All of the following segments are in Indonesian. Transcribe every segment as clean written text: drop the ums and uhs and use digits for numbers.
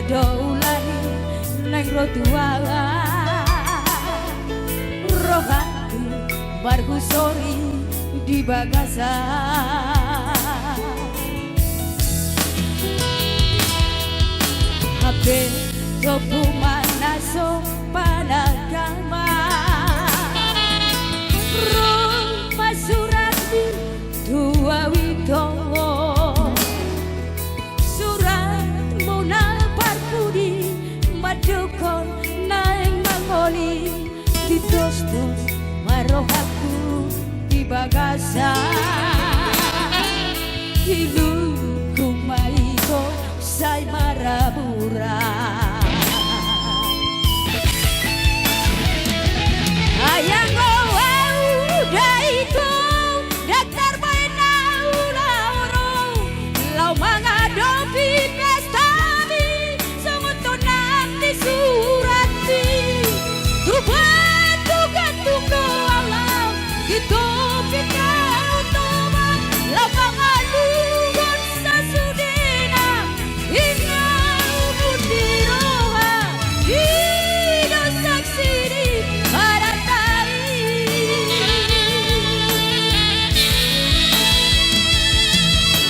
podo ulani neng rotuala rohati barhusori di bagasan Habe topu manaso panagama rumah surati dua widowo surat muna parpudi madukon naeng mangoli ditos-tos marohaku di bagasan hidup maiko say marabura ayang udah itu daktar benau lauro lau menghadapi pestami semuton nanti surati tuh gantung doang lau gitu pikir utama lapangan luar sasudina ingat mundiroha hidup saksi di Baratai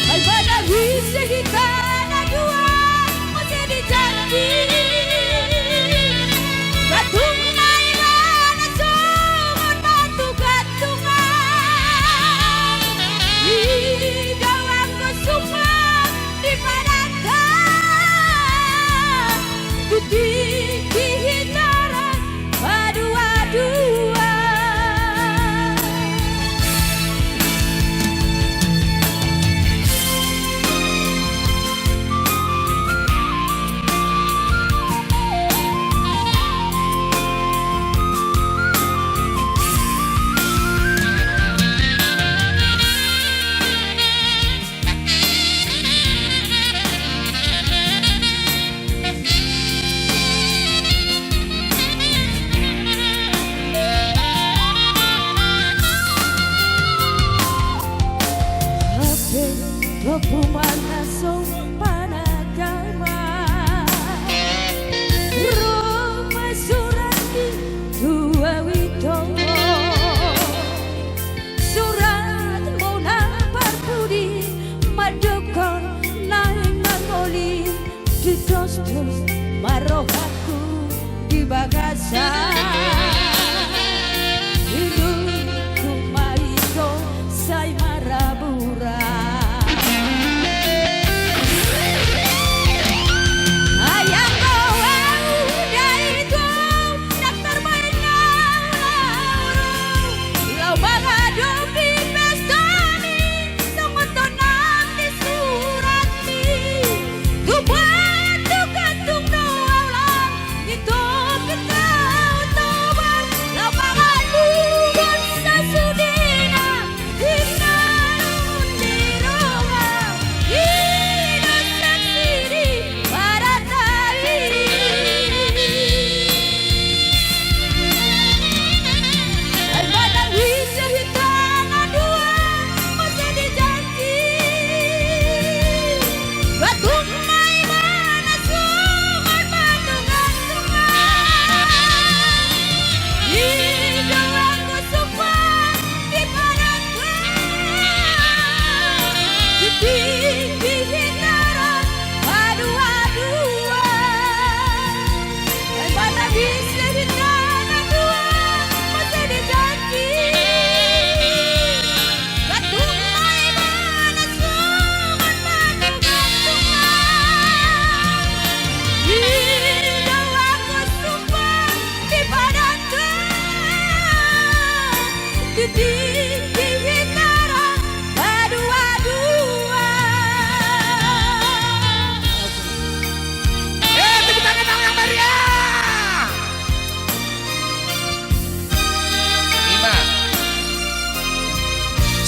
Albada bisa kita dua masih dijanji gatung naimana sungun batu gatungan hidawang kesumang di Baratai putih dihitaran dua-dua Topu manaso panagama rumah surati dua widowo surat muna parpudi madukon naing mangoli ditos-tos marohaku di bagasan hidupku maiko say marabura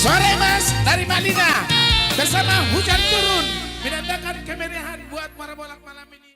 Sore Mas dari Malina bersama Hujan Turun menandakan kemeriahan buat para bolak malam ini.